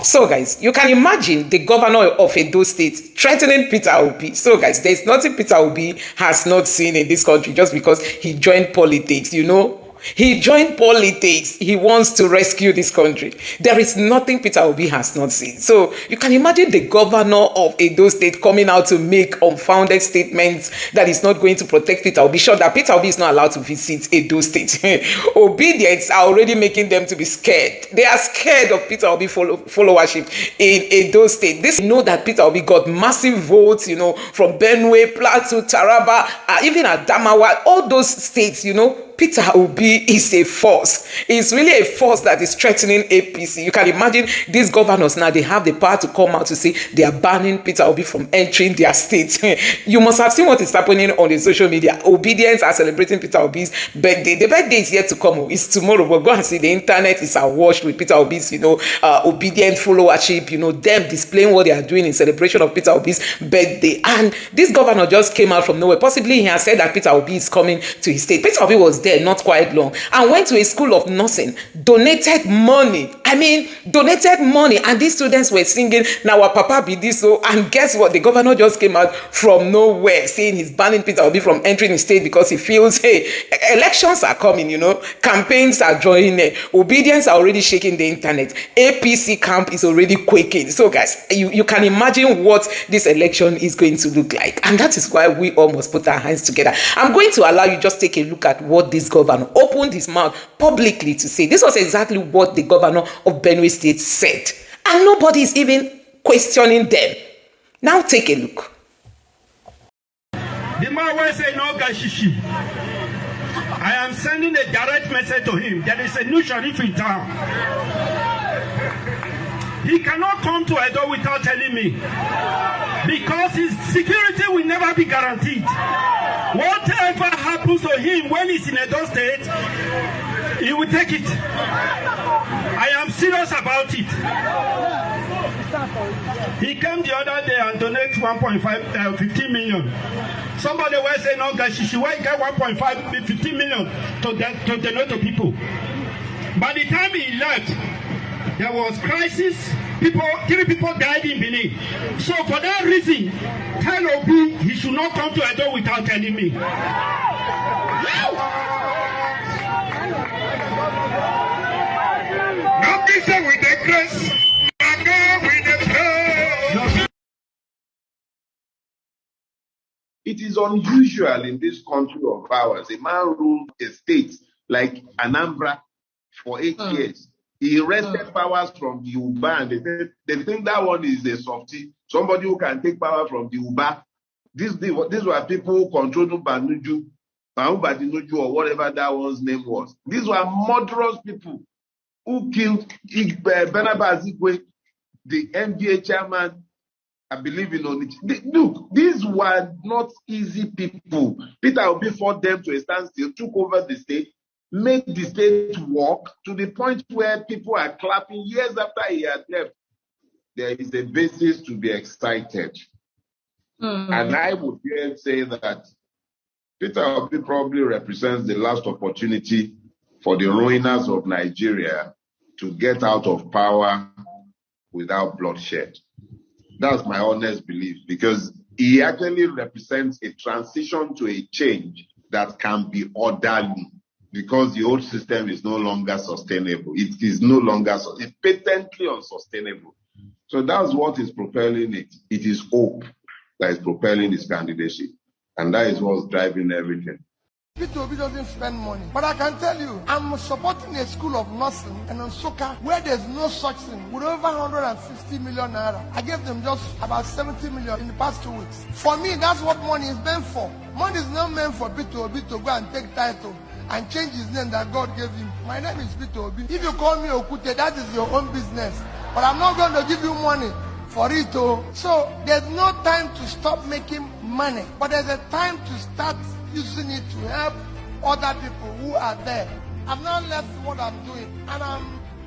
So guys, you can imagine the governor of Edo State threatening Peter Obi. So guys, there's nothing Peter Obi has not seen in this country just because he joined politics, you know. He joined politics. He wants to rescue this country. There is nothing Peter Obi has not seen. So you can imagine the governor of Edo State coming out to make unfounded statements that is not going to protect Peter Obi. Sure that Peter Obi is not allowed to visit Edo State. Obedience are already making them to be scared. They are scared of Peter Obi followership in Edo State. This know that Peter Obi got massive votes, you know, from Benue, Plateau, Taraba, even Adamawa, all those states, you know. Peter Obi is a force. It's really a force that is threatening APC. You can imagine these governors now, they have the power to come out to say they are banning Peter Obi from entering their state. You must have seen what is happening on the social media. Obedience are celebrating Peter Obi's birthday. The birthday is yet to come. It's tomorrow. But go and see the internet is awash with Peter Obi's, you know, obedient followership, you know, them displaying what they are doing in celebration of Peter Obi's birthday. And this governor just came out from nowhere. Possibly he has said that Peter Obi is coming to his state. Peter Obi was there not quite long and went to a school of nursing, donated money. Donated money, and these students were singing "Now our Papa be this." So, and guess what? The governor just came out from nowhere saying he's banning Peter Obi from entering the state because he feels, hey, elections are coming, you know, campaigns are drawing near, obedience are already shaking the internet, APC camp is already quaking. So, guys, you can imagine what this election is going to look like, and that is why we all must put our hands together. I'm going to allow you just take a look at what this governor opened his mouth publicly to say. This was exactly what the governor of Benue State said, and nobody is even questioning them. Now take a look. The man will say no gashishi. I am sending a direct message to him. There is a new sheriff in town. He cannot come to Edo without telling me, because his security will never be guaranteed. Whatever happens to him when he's in Edo State, he will take it. I am serious about it. He came the other day and donated 15 million. Somebody will say, no, Gashishi, why get 15 million to donate to people? By the time he left, there was crisis. 3 people died in Benin. So for that reason, tell Obi he should not come to Edo without telling me. Not this with the grace, and go with the praise. It is unusual in this country of ours. A man ruled a state like Anambra for 8 years. He wrested powers from the Uba, and they think that one is a softie. Somebody who can take power from the Uba. These were people who controlled Banuju, or whatever that one's name was. These were murderous people who killed Benaba Azikwe, the NBA chairman. I believe in it. Look, these were not easy people. Peter Obi fought them to a standstill, took over the state, made the state work to the point where people are clapping years after he had left. There is a basis to be excited. And I would dare say that Peter Obi probably represents the last opportunity for the ruiners of Nigeria to get out of power without bloodshed. That's my honest belief, because he actually represents a transition to a change that can be orderly, because the old system is no longer sustainable. It is no longer, it's patently unsustainable. So that's what is propelling it. It is hope that is propelling his candidacy. And that is what's driving everything. Peter Obi doesn't spend money. But I can tell you, I'm supporting a school of nursing and on Soka where there's no such thing. With over 160 million naira. I gave them just about 70 million in the past 2 weeks. For me, that's what money is meant for. Money is not meant for Peter Obi to go and take title and change his name that God gave him. My name is Peter Obi. If you call me Okute, that is your own business. But I'm not going to give you money for it. So there's no time to stop making money. But there's a time to start using it to help other people who are there. I've not left what I'm doing, and I'm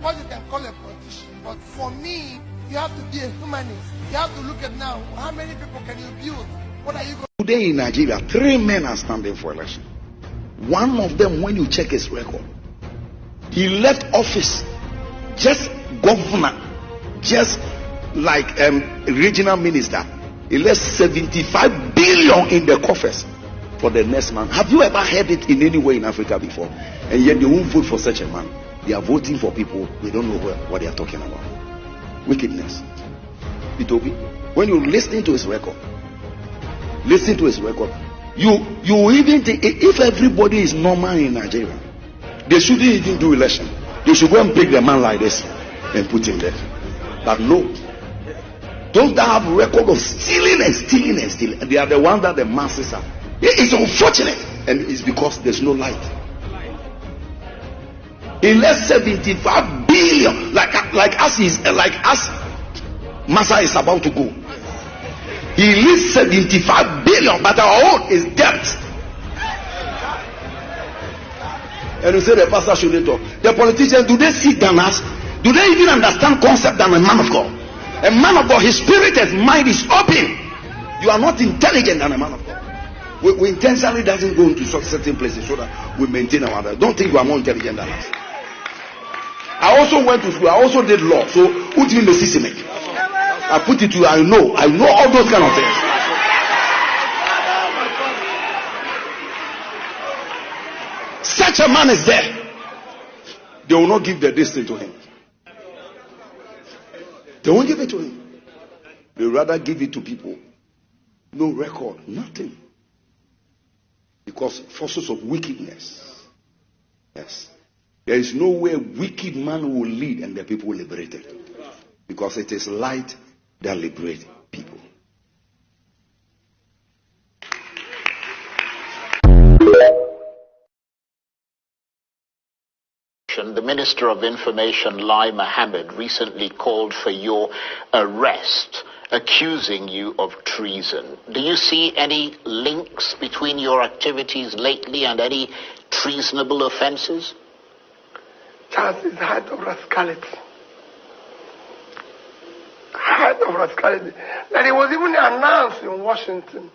what you can call a politician. But for me, you have to be a humanist. You have to look at now, how many people can you build? What are you going to do? Today in Nigeria, 3 men are standing for election. One of them, when you check his record, he left office just governor just like regional minister, he left 75 billion in the coffers for the next man. Have you ever heard it in any way in Africa before? And yet they won't vote for such a man. They are voting for people they don't know what they are talking about. Wickedness. Peter Obi, when you listen to his record, you even think if everybody is normal in Nigeria, they shouldn't even do election. They should go and pick the man like this and put him there. But no, those that have a record of stealing, they are the ones that the masses are. It's unfortunate, and it's because there's no light. He left 75 billion, like as Massa is about to go. He leaves 75 billion, but our own is debt. And you say the pastor shouldn't talk. The politicians, do they sit than us? Do they even understand concept than a man of God? A man of God, his spirit and mind is open. You are not intelligent than a man of God. We intentionally doesn't go into certain places so that we maintain our other. Don't think you are more intelligent than us. I also went to school. I also did law. So who did the system? I put it to you. I know all those kind of things. Such a man is there. They will not give the destiny to him. They won't give it to him. They rather give it to people. No record, nothing. Because forces of wickedness. Yes. There is no way a wicked man will lead and the people will liberate it. Because it is light that liberates people. The Minister of Information, Lai Mohammed, recently called for your arrest, accusing you of treason. Do you see any links between your activities lately and any treasonable offenses? Charles is the height of rascality. Height of rascality. That it was even announced in Washington.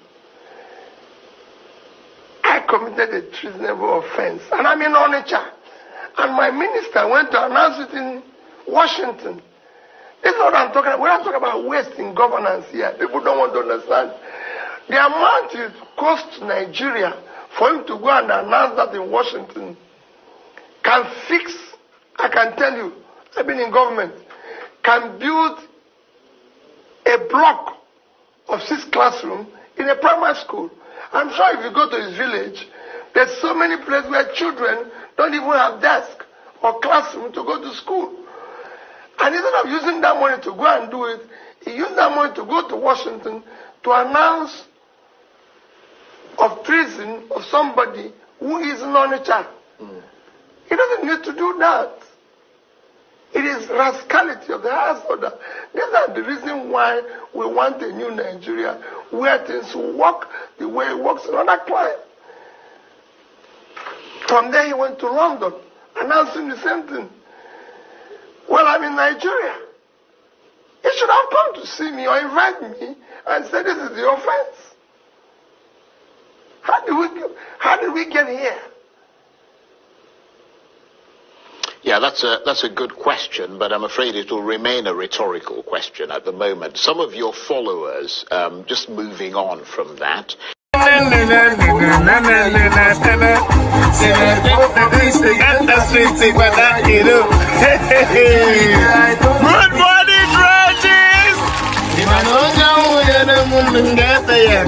I committed a treasonable offense. And I'm in Onitsha. And my minister went to announce it in Washington. This is what I'm talking about. We're not talking about waste in governance here. People don't want to understand. The amount it costs Nigeria for him to go and announce that in Washington can fix, I can tell you, I've been in government, can build a block of 6 classrooms in a primary school. I'm sure if you go to his village, there's so many places where children don't even have desk or classroom to go to school. And instead of using that money to go and do it, he used that money to go to Washington to announce of treason of somebody who is non-child. He doesn't need to do that. It is rascality of the highest order. These are the reason why we want a new Nigeria where things work the way it works in other clients. From there he went to London, announcing the same thing. Well, I'm in Nigeria. He should have come to see me or invite me and say this is the offense. How did we get here? Yeah, that's a good question, but I'm afraid it will remain a rhetorical question at the moment. Some of your followers, just moving on from that. Good morning, Trages!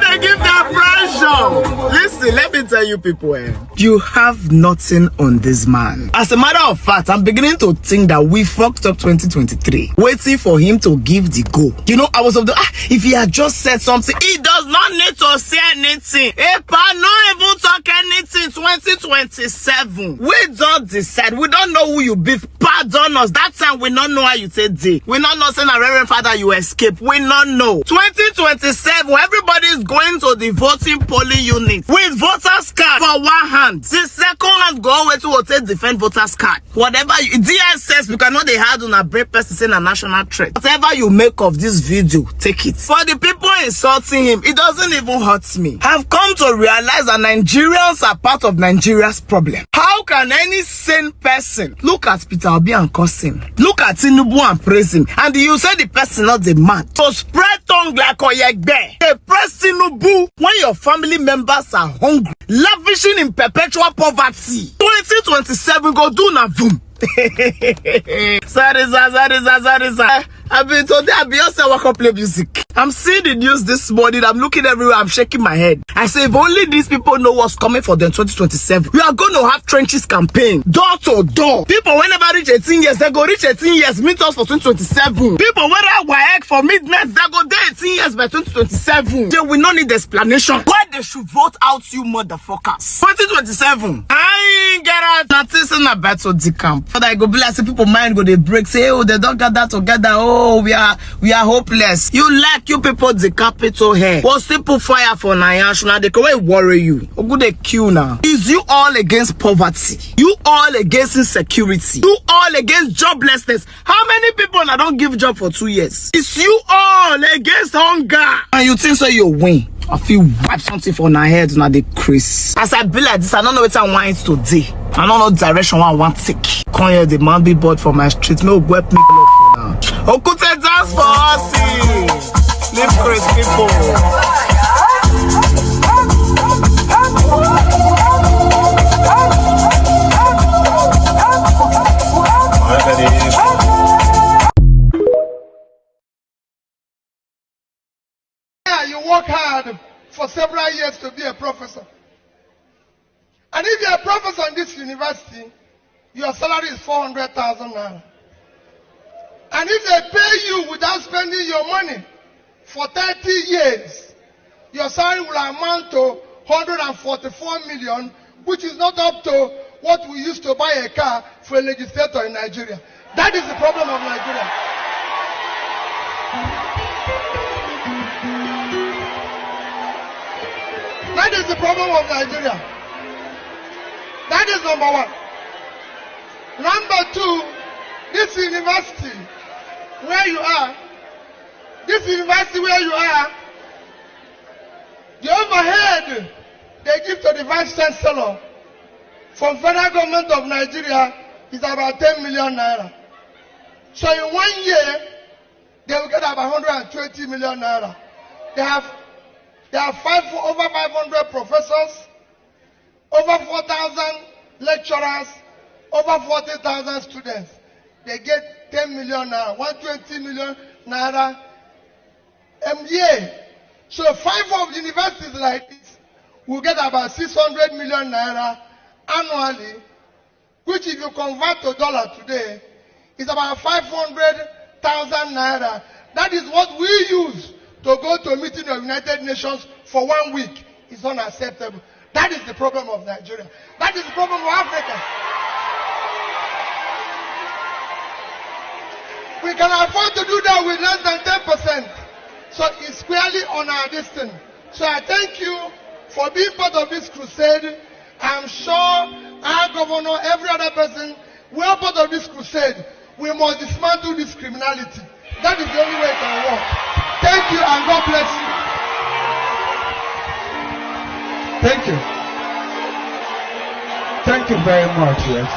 They give their pressure. Listen, let me tell you people, you have nothing on this man. As a matter of fact, I'm beginning to think that we fucked up 2023, waiting for him to give the go. You know, I was of the if he had just said something, he does not need to say anything. Not even talk anything. 2027, we don't decide. We don't know who you beef. pardon us. That time we not know how you say day. We not know saying a Reverend Father you escape. We not know. 2027, everybody is going to the voting polling unit with voters card for one hand. The second hand go away to hotel defend voters card. Whatever you, DSS, we cannot they had on a brave person saying a national threat. Whatever you make of this video, take it. For the people insulting him, it doesn't even hurt me. I've come to realize that Nigerians are part of Nigeria's problem. How can any sane person look at Peter Obi and curse him? Look at Tinubu and praise him. And you say the person not the man. So spread tongue like Oyegbe. They praise Tinubu when your family members are hungry, lavishing in perpetual poverty. 2027 go do na boom. Sorry. I mean, today I be also walk up play music. I'm seeing the news this morning. I'm looking everywhere. I'm shaking my head. I say, if only these people know what's coming for them 2027, we are going to have trenches campaign, door to door. People, whenever reach 18 years, they go reach 18 years, meet us for 2027. People, whether WAEC for midnight, they go there 18 years by 2027. They will not need explanation. Why they should vote out you motherfuckers? 2027. I ain't get out. Nothing's in a battle the camp. But I go be like, say people mind go they break. Say, oh, they don't gather together. Oh, we are hopeless. You like you people the capital here. But still put fire for Nayash. Now they can worry you. Oh, good they kill now. Is you all against poverty? You all against insecurity? You all against joblessness? How many people now don't give job for 2 years? Is you all against hunger? And you think so you win? I feel wipe something for my head now they crease. As I be like this, I don't know what I want today. I don't know direction I want to take. Come here, the man be bored for my street. No web me blood for now. Okute dance for us. Leave crazy people. You work hard for several years to be a professor. And if you're a professor in this university, your salary is 400,000 naira. And if they pay you without spending your money for 30 years, your salary will amount to 144 million, which is not up to what we used to buy a car for a legislator in Nigeria. That is the problem of Nigeria. That is the problem of Nigeria. That is number one. Number two, this university where you are, the overhead they give to the vice chancellor from federal government of Nigeria is about 10 million naira. So in 1 year, they will get about 120 million naira. There are over 500 professors, over 4,000 lecturers, over 40,000 students. They get 10 million naira, 120 million naira a year. So 5 of the universities like this will get about 600 million naira annually, which if you convert to dollar today, is about 500,000 naira. That is what we use to go to a meeting of United Nations for 1 week. It's unacceptable. That is the problem of Nigeria. That is the problem of Africa. We can afford to do that with less than 10%. So it's squarely on our destiny. So I thank you for being part of this crusade. I'm sure our governor, every other person, we are part of this crusade. We must dismantle this criminality. That is the only way it can work. Thank you and God bless you. Thank you. Thank you very much, yes.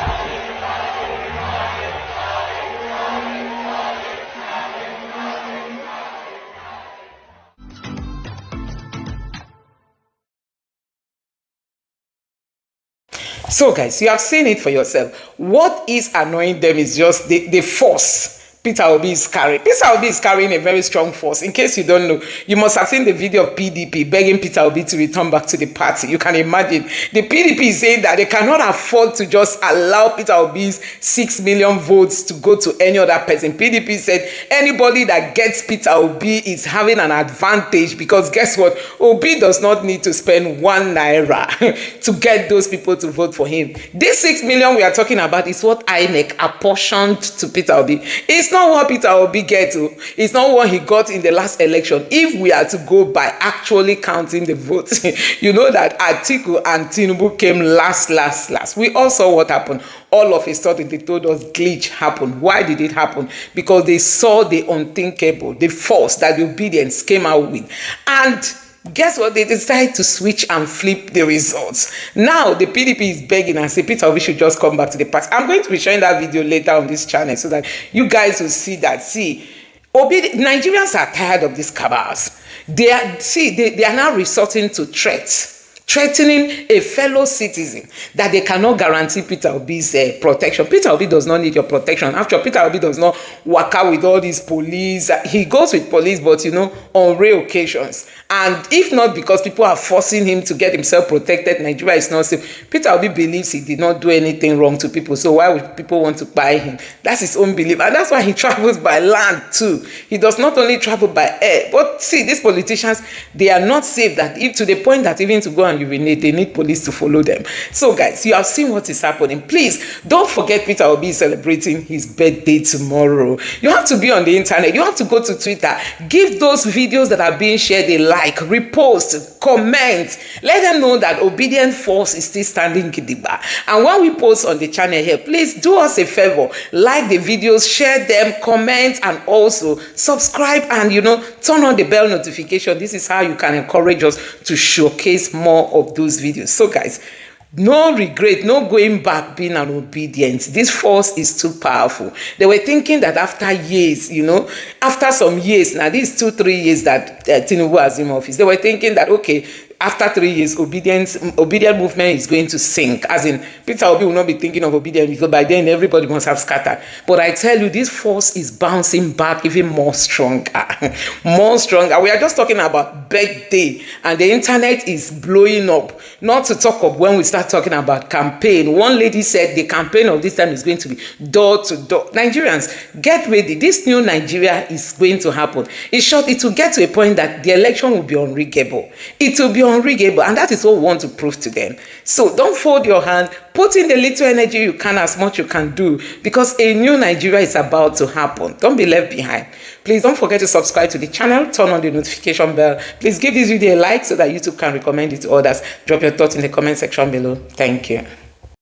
So guys, you have seen it for yourself. What is annoying them is just the force Peter Obi is carrying. Peter Obi is carrying a very strong force. In case you don't know, you must have seen the video of PDP begging Peter Obi to return back to the party. You can imagine. The PDP is saying that they cannot afford to just allow Peter Obi's 6 million votes to go to any other person. PDP said anybody that gets Peter Obi is having an advantage, because guess what? Obi does not need to spend 1 naira to get those people to vote for him. This 6 million we are talking about is what INEC apportioned to Peter Obi. It's not what Peter Obi gets. It's not what he got in the last election. If we are to go by actually counting the votes, you know that Atiku and Tinubu came last. We all saw what happened. All of a sudden, they told us glitch happened. Why did it happen? Because they saw the unthinkable, the force that the obedience came out with. And guess what? They decided to switch and flip the results. Now, the PDP is begging and say Peter Obi should just come back to the party. I'm going to be showing that video later on this channel so that you guys will see that. See, Nigerians are tired of these cabals. They are now resorting to threats. Threatening a fellow citizen that they cannot guarantee Peter Obi's protection. Peter Obi does not need your protection. After Peter Obi does not work out with all these police. He goes with police, but on rare occasions. And if not because people are forcing him to get himself protected, Nigeria is not safe. Peter Obi believes he did not do anything wrong to people. So why would people want to buy him? That's his own belief. And that's why he travels by land too. He does not only travel by air. But see, these politicians, they are not safe, that if to the point that even to go and urinate, they need police to follow them. So guys, you have seen what is happening. Please don't forget Peter Obi is celebrating his birthday tomorrow. You have to be on the internet. You have to go to Twitter. Give those videos that are being shared a like, repost, comment. Let them know that obedient force is still standing gidigba. And when we post on the channel here, please do us a favor. Like the videos, share them, comment, and also subscribe and turn on the bell notification. This is how you can encourage us to showcase more of those videos. So guys, no regret, no going back being an obedient. This force is too powerful. They were thinking that after years, after some years, now these 2-3 years that Tinubu has in office, they were thinking that, okay, after 3 years, obedient movement is going to sink. As in, Peter Obi will not be thinking of obedience because by then everybody must have scattered. But I tell you, this force is bouncing back even more stronger. More stronger. We are just talking about birthday, and the internet is blowing up. Not to talk of when we start talking about campaign. One lady said the campaign of this time is going to be door to door. Nigerians, get ready. This new Nigeria is going to happen. In short, it will get to a point that the election will be unriggable. It will be unriggable, and that is what we want to prove to them. So don't fold your hand. Put in the little energy you can, as much you can do, because a new Nigeria is about to happen. Don't be left behind. Please don't forget to subscribe to the channel, turn on the notification bell. Please give this video a like so that YouTube can recommend it to others. Drop your thoughts in the comment section below. Thank you.